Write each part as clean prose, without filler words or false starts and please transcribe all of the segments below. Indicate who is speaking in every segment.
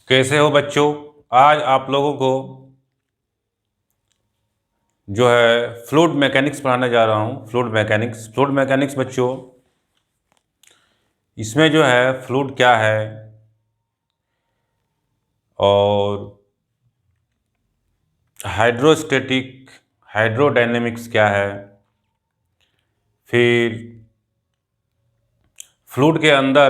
Speaker 1: कैसे हो बच्चों। आज आप लोगों को जो है फ्लूइड मैकेनिक्स पढ़ाने जा रहा हूँ। फ्लूइड मैकेनिक्स बच्चों, इसमें जो है फ्लूइड क्या है और हाइड्रोस्टैटिक हाइड्रोडायनेमिक्स क्या है, फिर फ्लूइड के अंदर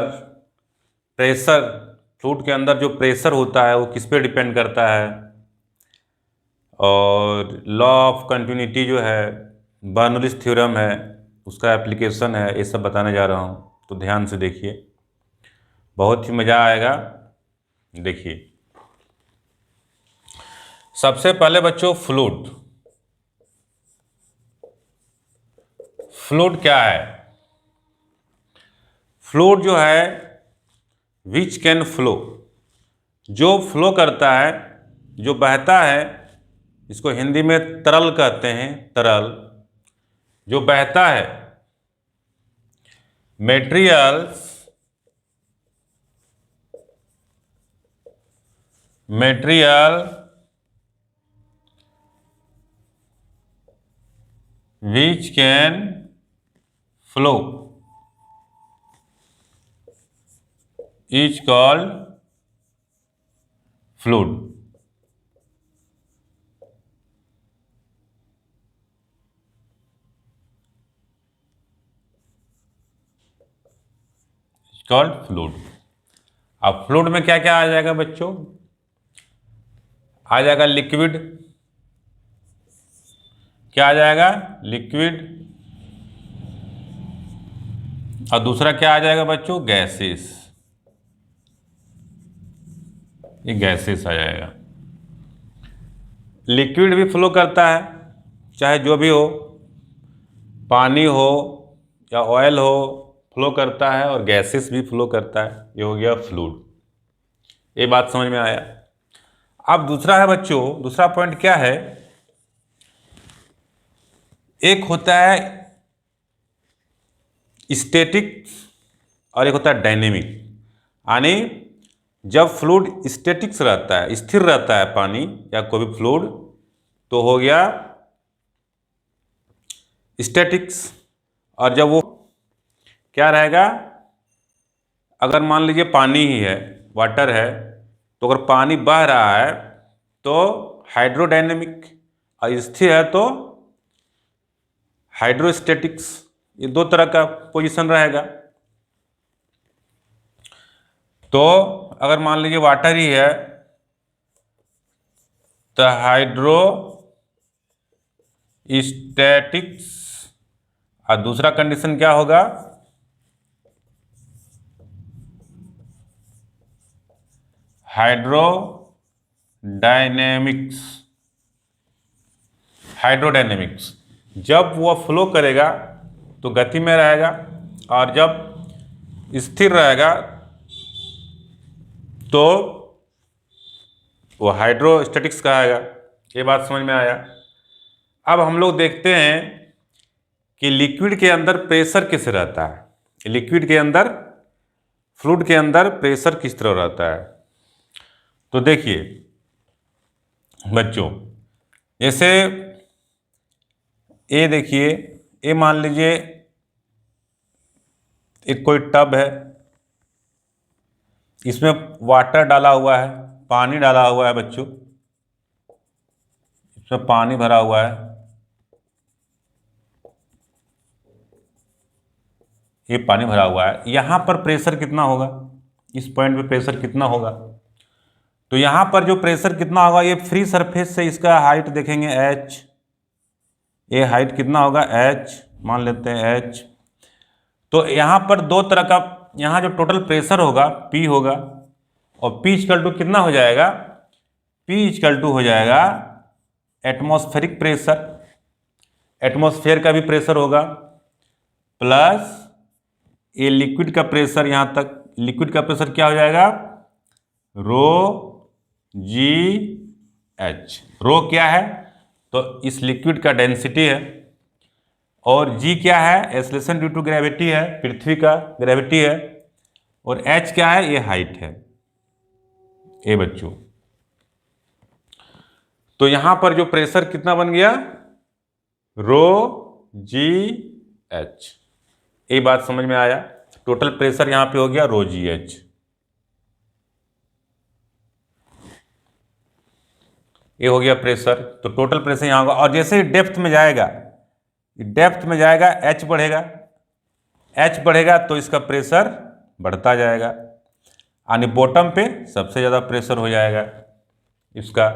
Speaker 1: प्रेशर फ्लूइड के अंदर जो प्रेशर होता है वो किस पे डिपेंड करता है, और लॉ ऑफ कंटिन्यूटी जो है बर्नौलीज थ्योरम है उसका एप्लीकेशन है, ये सब बताने जा रहा हूँ। तो ध्यान से देखिए, बहुत ही मज़ा आएगा। देखिए, सबसे पहले बच्चों फ्लूइड क्या है। फ्लूइड जो है विच कैन फ्लो, जो फ्लो करता है, जो बहता है, इसको हिंदी में तरल कहते हैं। तरल जो बहता है, material which can flow is called fluid। Called fluid. अब फ्लूइड में क्या क्या आ जाएगा बच्चों? आ जाएगा लिक्विड। क्या आ जाएगा? लिक्विड। और दूसरा क्या आ जाएगा बच्चों? गैसेस। ये गैसेस आ जाएगा। लिक्विड भी फ्लो करता है, चाहे जो भी हो, पानी हो या ऑयल हो, फ्लो करता है, और गैसेस भी फ्लो करता है। ये हो गया फ्लूइड। ये बात समझ में आया। अब दूसरा है बच्चों, दूसरा पॉइंट क्या है, एक होता है स्टैटिक और एक होता है डायनेमिक। यानी जब फ्लूइड स्टैटिक्स रहता है, स्थिर रहता है, पानी या कोई भी फ्लूइड, तो हो गया स्टैटिक्स। और जब वो क्या रहेगा, अगर मान लीजिए पानी ही है, वाटर है, तो अगर पानी बह रहा है तो हाइड्रोडायनेमिक, और स्थिर है तो हाइड्रोस्टैटिक्स। ये दो तरह का पोजीशन रहेगा। तो अगर मान लीजिए वाटर ही है तो हाइड्रोस्टैटिक्स, और दूसरा कंडीशन क्या होगा? हाइड्रोडायनेमिक्स। जब वो फ्लो करेगा तो गति में रहेगा, और जब स्थिर रहेगा तो वो हाइड्रोस्टैटिक्स कहेगा। ये बात समझ में आया। अब हम लोग देखते हैं कि लिक्विड के अंदर प्रेशर किस रहता है। लिक्विड के अंदर, फ्लूइड के अंदर प्रेशर किस तरह रहता है। तो देखिए बच्चों, जैसे ये देखिए, ये मान लीजिए एक कोई टब है, इसमें वाटर डाला हुआ है, पानी डाला हुआ है बच्चों, इसमें पानी भरा हुआ है। ये पानी भरा हुआ है, यहाँ पर प्रेशर कितना होगा? इस पॉइंट पे प्रेशर कितना होगा? तो यहाँ पर जो प्रेशर कितना होगा, ये फ्री सरफेस से इसका हाइट देखेंगे h, ये हाइट कितना होगा? h मान लेते हैं h। तो यहाँ पर दो तरह का, यहाँ जो टोटल प्रेशर होगा P होगा, और P इक्वल टू कितना हो जाएगा? P इक्वल टू हो जाएगा एटमॉस्फेरिक प्रेशर, एटमॉस्फेयर का भी प्रेशर होगा, प्लस ये लिक्विड का प्रेशर। यहाँ तक लिक्विड का प्रेशर क्या हो जाएगा? रो जी एच। रो क्या है? तो इस लिक्विड का डेंसिटी है, और जी क्या है? एक्सेलरेशन ड्यू टू ग्रेविटी है, पृथ्वी का ग्रेविटी है, और एच क्या है? ये हाइट है। ए बच्चों, तो यहां पर जो प्रेशर कितना बन गया, रो जी एच। ये बात समझ में आया। टोटल प्रेशर यहां पे हो गया रो जी एच। ये हो गया प्रेशर, तो टोटल प्रेशर यहां होगा। और जैसे ही डेप्थ में जाएगा, एच बढ़ेगा, एच बढ़ेगा तो इसका प्रेशर बढ़ता जाएगा, यानी बॉटम पे सबसे ज़्यादा प्रेशर हो जाएगा इसका।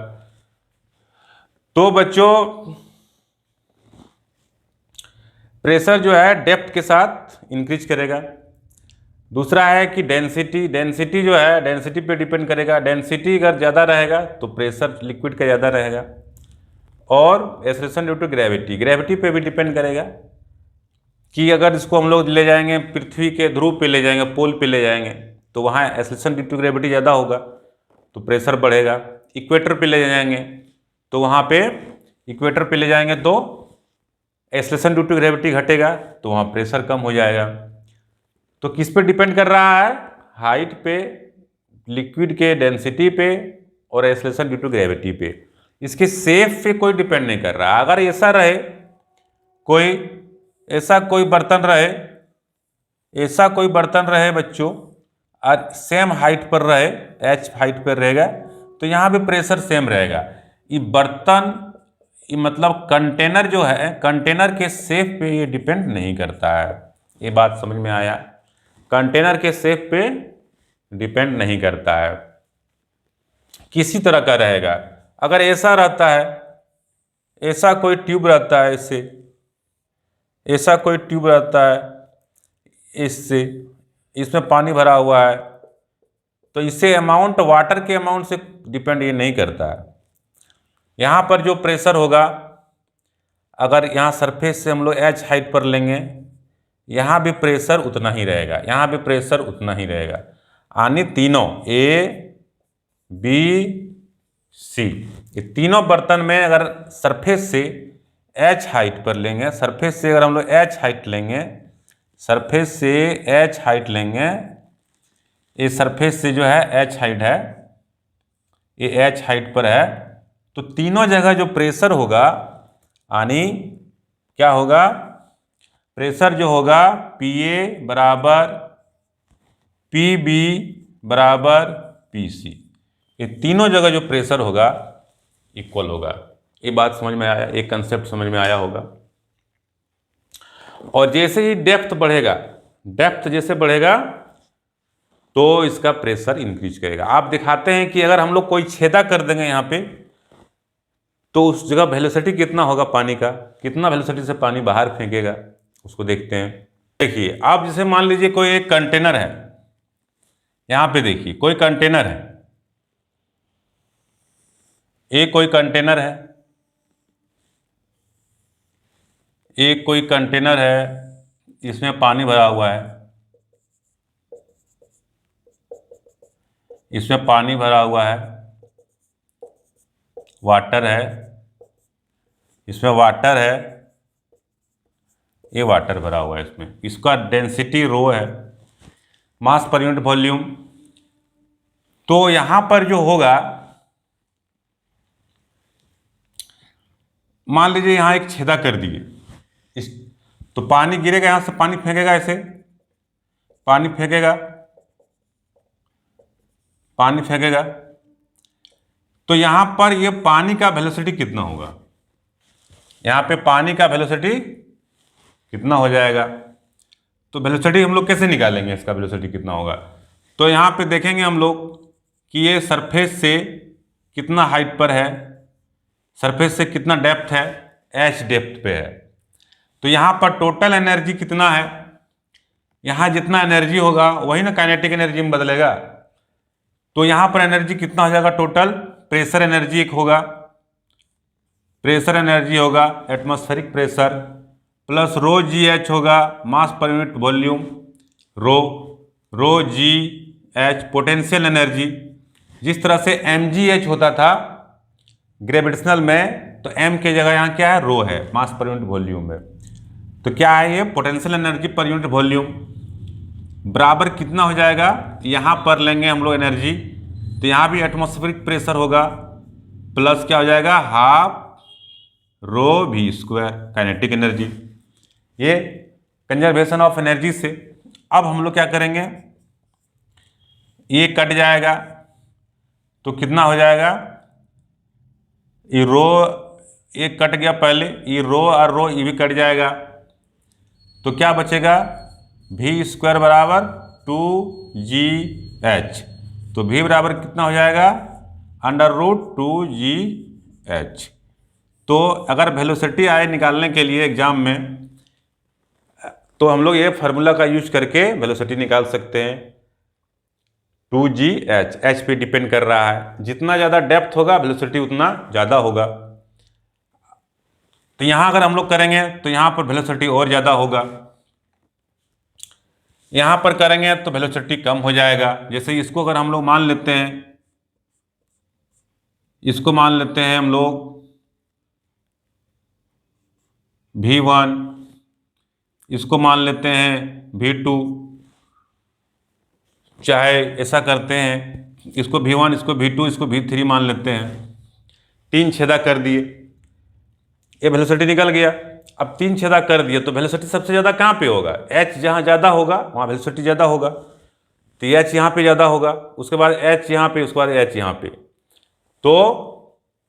Speaker 1: तो बच्चों प्रेशर जो है डेप्थ के साथ इंक्रीज करेगा। दूसरा है कि डेंसिटी जो है डेंसिटी पे डिपेंड करेगा। डेंसिटी अगर ज़्यादा रहेगा तो प्रेशर लिक्विड का ज़्यादा रहेगा। और एक्सेलरेशन ड्यू टू ग्रेविटी पे भी डिपेंड करेगा कि अगर इसको हम लोग ले जाएंगे पृथ्वी के ध्रुव पे ले जाएंगे, पोल पे ले जाएंगे, तो वहाँ एक्सेलरेशन ड्यू टू ग्रेविटी ज़्यादा होगा तो प्रेशर बढ़ेगा। इक्वेटर पे ले जाएंगे तो वहाँ पे इक्वेटर पे ले जाएंगे तो एक्सेलरेशन ड्यू टू ग्रेविटी घटेगा तो वहाँ प्रेशर कम हो जाएगा। तो किस पे डिपेंड कर रहा है, हाइट पे, लिक्विड के डेंसिटी पे और एक्सेलरेशन ड्यू टू ग्रेविटी पे। इसके शेप पे कोई डिपेंड नहीं कर रहा। अगर ऐसा रहे कोई बर्तन रहे बच्चों और सेम हाइट पर रहे, एच हाइट पर रहेगा तो यहाँ भी प्रेशर सेम रहेगा। ये बर्तन मतलब कंटेनर जो है, कंटेनर के शेप पे ये डिपेंड नहीं करता है। ये बात समझ में आया, कंटेनर के शेप पे डिपेंड नहीं करता है, किसी तरह का रहेगा। अगर ऐसा रहता है, ऐसा कोई ट्यूब रहता है, ऐसा कोई ट्यूब रहता है, इसमें पानी भरा हुआ है, तो इससे अमाउंट, वाटर के अमाउंट से डिपेंड ये नहीं करता है। यहाँ पर जो प्रेशर होगा, अगर यहाँ सरफेस से हम लोग एच हाइट पर लेंगे, यहाँ भी प्रेशर उतना ही रहेगा, यहाँ भी प्रेशर उतना ही रहेगा। यानी तीनों ए बी सी, ये तीनों बर्तन में अगर सरफेस से एच हाइट पर लेंगे, सरफेस से अगर हम लोग एच हाइट लेंगे, सरफेस से एच हाइट लेंगे, ये सरफेस से जो है एच हाइट है, ये एच हाइट पर है, तो तीनों जगह जो प्रेशर होगा, यानी क्या होगा, प्रेशर जो होगा पी ए बराबर पी बी बराबर पी सी, ये तीनों जगह जो प्रेशर होगा इक्वल होगा। ये बात समझ में आया, एक कंसेप्ट समझ में आया होगा। और जैसे ही डेप्थ बढ़ेगा, डेप्थ जैसे बढ़ेगा तो इसका प्रेशर इंक्रीज करेगा। आप दिखाते हैं कि अगर हम लोग कोई छेदा कर देंगे यहाँ पे, तो उस जगह वेलोसिटी कितना होगा पानी का, कितना वेलोसिटी से पानी बाहर फेंकेगा, उसको देखते हैं। देखिए आप जैसे मान लीजिए कोई एक कंटेनर है, यहाँ पे देखिए कोई कंटेनर है, एक कोई कंटेनर है, एक कोई कंटेनर है, इसमें पानी भरा हुआ है, इसमें पानी भरा हुआ है, वाटर है, इसमें वाटर है, ये वाटर भरा हुआ है इसमें, इसका डेंसिटी रो है, मास पर यूनिट वॉल्यूम। तो यहां पर जो होगा, मान लीजिए यहां एक छेदा कर दिए, तो पानी गिरेगा, यहां से पानी फेंकेगा, ऐसे पानी फेंकेगा, पानी फेंकेगा, तो यहां पर ये पानी का वेलोसिटी कितना होगा, यहां पे पानी का वेलोसिटी कितना हो जाएगा। तो वेलोसिटी हम लोग कैसे निकालेंगे, इसका वेलोसिटी कितना होगा, तो यहां पे देखेंगे हम लोग कि ये सरफेस से कितना हाइट पर है, सरफेस से कितना डेप्थ है, एच डेप्थ पे है। तो यहाँ पर टोटल एनर्जी कितना है, यहाँ जितना एनर्जी होगा वही ना काइनेटिक एनर्जी में बदलेगा। तो यहाँ पर एनर्जी कितना हो जाएगा, टोटल प्रेशर एनर्जी एक होगा, प्रेशर एनर्जी होगा एटमॉस्फेरिक प्रेशर, प्लस रो जी एच होगा मास पर यूनिट वॉल्यूम, रो जी एच पोटेंशियल एनर्जी। जिस तरह से एम जी एच होता था ग्रेविटेशनल में, तो एम के जगह यहाँ क्या है, रो है, मास पर यूनिट वॉल्यूम है। तो क्या है ये, potential energy per unit volume बराबर कितना हो जाएगा, यहाँ पर लेंगे हम लोग एनर्जी, तो यहाँ भी एटमॉस्फेरिक प्रेशर होगा प्लस क्या हो जाएगा, half rho v square kinetic energy. ये कंजर्वेशन ऑफ एनर्जी से। अब हम लोग क्या करेंगे, ये कट जाएगा तो कितना हो जाएगा, ये रो एक कट गया पहले, ये रो और रो ये भी कट जाएगा, तो क्या बचेगा, वी स्क्वायर बराबर 2GH। तो v बराबर कितना हो जाएगा, √2GH। तो अगर वेलोसिटी आए निकालने के लिए एग्जाम में, तो हम लोग ये फार्मूला का यूज करके वेलोसिटी निकाल सकते हैं। 2GH, H पे डिपेंड कर रहा है, जितना ज़्यादा डेप्थ होगा वेलोसिटी उतना ज़्यादा होगा। तो यहाँ अगर हम लोग करेंगे तो यहाँ पर वेलोसिटी और ज़्यादा होगा, यहाँ पर करेंगे तो वेलोसिटी कम हो जाएगा। जैसे इसको अगर हम लोग मान लेते हैं, इसको मान लेते हैं हम लोग V1, इसको मान लेते हैं V2, चाहे ऐसा करते हैं, इसको V1, इसको V2, इसको V3 मान लेते हैं। 3 छेदा कर दिए, ये वेलोसिटी निकल गया। अब 3 छेदा कर दिए तो वेलोसिटी सबसे ज़्यादा कहाँ पे होगा, H जहाँ ज़्यादा होगा वहाँ वेलोसिटी ज़्यादा होगा, तो H यहाँ पे ज़्यादा होगा, उसके बाद H यहाँ पे, उसके बाद H यहाँ पे। तो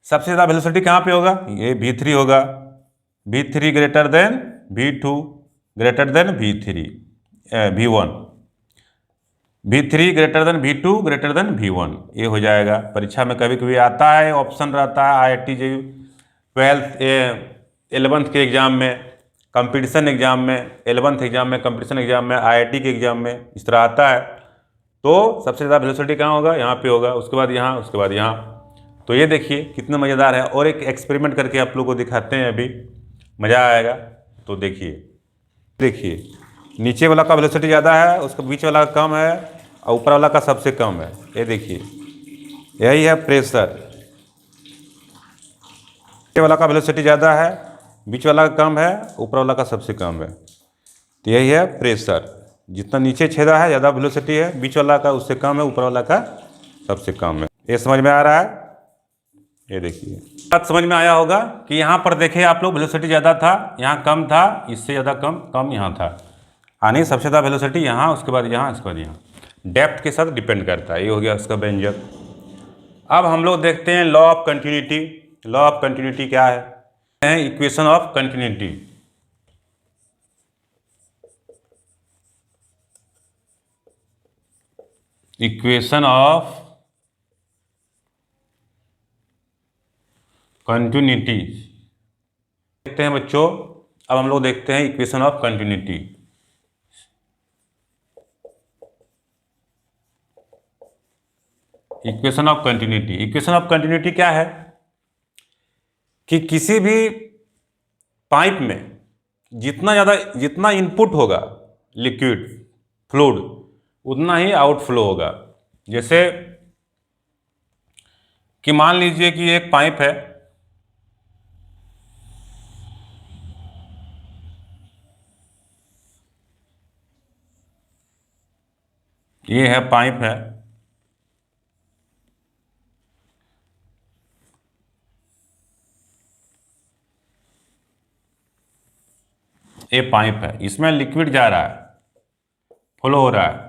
Speaker 1: सबसे ज़्यादा वेलोसिटी कहाँ पे होगा, ये V3 होगा। V3 greater than V2 greater than V1, V3 greater than V2 greater than V1, ये हो जाएगा। परीक्षा में कभी कभी आता है, ऑप्शन रहता है IIT JEE 11th के एग्ज़ाम में, कंपटीशन एग्ज़ाम में, 11th एग्ज़ाम में, कंपटीशन एग्ज़ाम में, IIT के एग्ज़ाम में इस तरह आता है। तो सबसे ज़्यादा वेलोसिटी कहाँ होगा, यहाँ पे होगा, उसके बाद यहाँ, उसके बाद यहाँ। तो ये देखिए कितना मज़ेदार है। और एक एक्सपेरिमेंट करके आप लोग को दिखाते हैं, अभी मज़ा आएगा। तो देखिए नीचे वाला का वेलोसिटी ज़्यादा है, उसका बीच वाला का कम है, और ऊपर वाला का सबसे कम है। ये देखिए यही है प्रेशर, नीचे वाला का वेलोसिटी ज़्यादा है, बीच वाला का कम है, ऊपर वाला का सबसे कम है। तो यही है प्रेशर, जितना नीचे छेदा है ज़्यादा वेलोसिटी है, बीच वाला का उससे कम है, ऊपर वाला का सबसे कम है। ये समझ में आ रहा है। ये देखिए बात समझ में आया होगा कि यहाँ पर देखें आप लोग, वेलोसिटी ज़्यादा था, यहाँ कम था, इससे ज़्यादा कम यहाँ था, यानी सबसे ज़्यादा वेलोसिटी यहाँ, उसके बाद यहाँ, उसके बाद यहाँ, डेप्थ के साथ डिपेंड करता है। ये हो गया उसका व्यंजक। अब हम लोग देखते हैं law of continuity. Law of continuity क्या है, equation of continuity. Equation of continuity देखते हैं बच्चों। अब हम लोग देखते हैं equation of continuity. Equation of continuity, equation of continuity क्या है कि किसी भी पाइप में जितना इनपुट होगा लिक्विड फ्लूइड, उतना ही आउटफ्लो होगा। जैसे कि मान लीजिए कि एक पाइप है, ये है पाइप है, ये पाइप है, इसमें लिक्विड जा रहा है, फ्लो हो रहा है,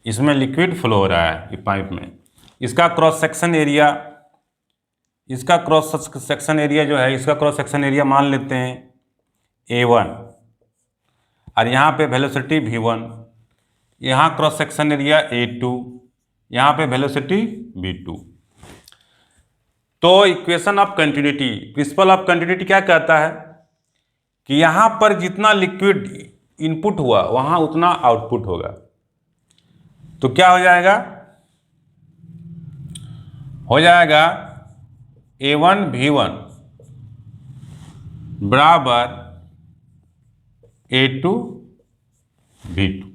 Speaker 1: इसमें लिक्विड फ्लो हो रहा है ये पाइप में। इसका क्रॉस सेक्शन एरिया, इसका क्रॉस सेक्शन एरिया जो है, इसका क्रॉस सेक्शन एरिया मान लेते हैं A1, और यहाँ पे वेलोसिटी V1, यहाँ क्रॉस सेक्शन एरिया A2, यहाँ पे वेलोसिटी V2। तो equation of continuity, principle of continuity क्या कहता है कि यहाँ पर जितना लिक्विड इनपुट हुआ वहाँ उतना आउटपुट होगा। तो क्या हो जाएगा, A1 V1 बराबर A2 V2।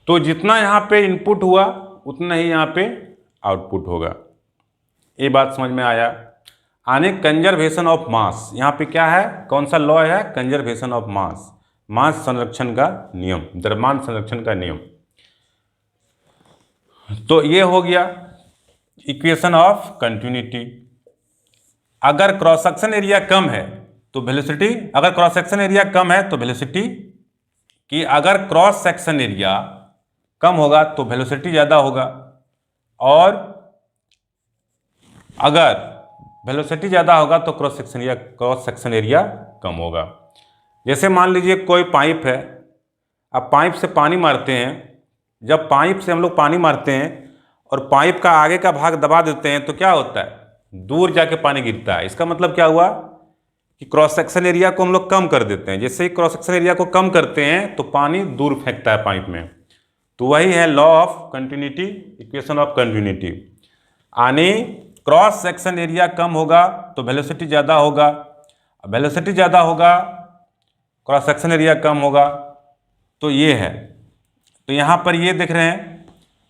Speaker 1: तो जितना यहाँ पे इनपुट हुआ उतना ही यहाँ पे आउटपुट होगा। ये बात समझ में आया। आने कंजर्वेशन ऑफ मास, यहाँ पे क्या है, कौन सा लॉ है, कंजर्वेशन ऑफ मास, मास संरक्षण का नियम, द्रव्यमान संरक्षण का नियम। तो ये हो गया इक्वेशन ऑफ कंटिन्यूटी। अगर क्रॉस सेक्शन एरिया कम है तो वेलोसिटी, अगर क्रॉस सेक्शन एरिया कम है तो वेलोसिटी की, अगर क्रॉस सेक्शन एरिया कम होगा तो वेलोसिटी ज़्यादा होगा, और अगर वेलोसिटी ज़्यादा होगा तो क्रॉस सेक्शन एरिया कम होगा। जैसे मान लीजिए कोई पाइप है, अब पाइप से पानी मारते हैं, जब पाइप से हम लोग पानी मारते हैं और पाइप का आगे का भाग दबा देते हैं तो क्या होता है, दूर जाके पानी गिरता है। इसका मतलब क्या हुआ कि क्रॉस सेक्शन एरिया को हम लोग कम कर देते हैं। जैसे ही क्रॉस सेक्शन एरिया को कम करते हैं तो पानी दूर फेंकता है पाइप में। तो वही है law of continuity, equation of continuity. यानी क्रॉस सेक्शन एरिया कम होगा तो वेलोसिटी ज़्यादा होगा, वेलोसिटी ज़्यादा होगा क्रॉस सेक्शन एरिया कम होगा। तो ये है, तो यहाँ पर ये देख रहे हैं।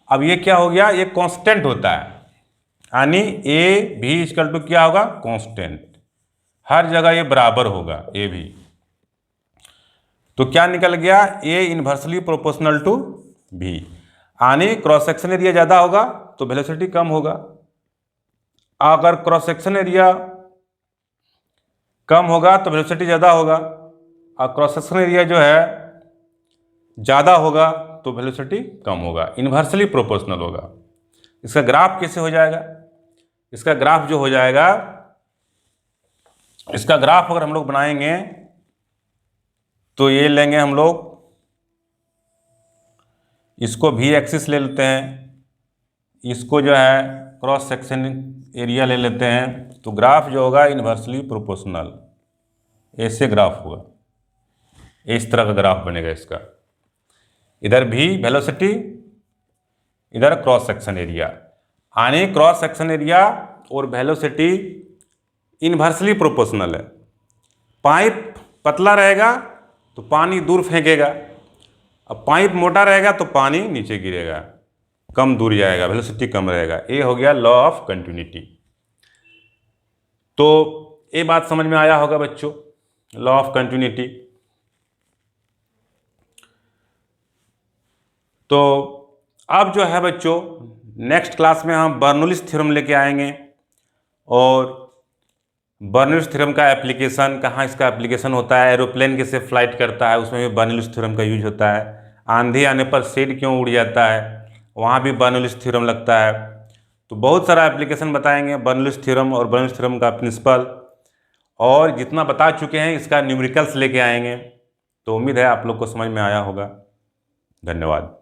Speaker 1: अब ये क्या हो गया, ये कांस्टेंट होता है, यानी ए भी इक्वल टू क्या होगा, कांस्टेंट। हर जगह ये बराबर होगा ए भी। तो क्या निकल गया, ए इनवर्सली प्रोपोर्शनल टू भी, यानी क्रॉस सेक्शन एरिया ज़्यादा होगा तो वेलोसिटी कम होगा। अगर क्रॉस सेक्शन एरिया कम होगा तो वेलोसिटी ज़्यादा होगा, और क्रॉस सेक्शन एरिया जो है ज़्यादा होगा तो वेलोसिटी कम होगा, इन्वर्सली प्रोपोर्शनल होगा। इसका ग्राफ कैसे हो जाएगा, इसका ग्राफ जो हो जाएगा, इसका ग्राफ अगर हम लोग बनाएंगे तो ये लेंगे हम लोग, इसको भी एक्सिस ले लेते हैं, इसको जो है क्रॉस सेक्शन एरिया ले लेते हैं। तो ग्राफ जो होगा इन्वर्सली प्रोपोर्शनल, ऐसे ग्राफ होगा, इस तरह का ग्राफ बनेगा इसका। इधर भी वेलोसिटी, इधर क्रॉस सेक्शन एरिया, यानी क्रॉस सेक्शन एरिया और वेलोसिटी इन्वर्सली प्रोपोर्शनल है। पाइप पतला रहेगा तो पानी दूर फेंकेगा, अब पाइप मोटा रहेगा तो पानी नीचे गिरेगा, कम दूर जाएगा, वेलोसिटी कम रहेगा। ये हो गया लॉ ऑफ कंटिन्यूटी। तो ये बात समझ में आया होगा बच्चों, लॉ ऑफ कंटिन्यूटी। तो अब जो है बच्चों, नेक्स्ट क्लास में हम बर्नौलीज थ्योरम लेके आएंगे, और बर्नौलीज थ्योरम का एप्लीकेशन, कहाँ इसका एप्लीकेशन होता है, एरोप्लेन कैसे फ्लाइट करता है उसमें भी बर्नौलीज थ्योरम का यूज होता है, आंधी आने पर शेड क्यों उड़ जाता है वहाँ भी बर्नौलीज थ्योरम लगता है। तो बहुत सारा एप्लीकेशन बताएंगे बर्नौलीज थ्योरम और बर्नौलीज थ्योरम का प्रिंसिपल, और जितना बता चुके हैं इसका न्यूमेरिकल्स लेके आएंगे। तो उम्मीद है आप लोग को समझ में आया होगा। धन्यवाद।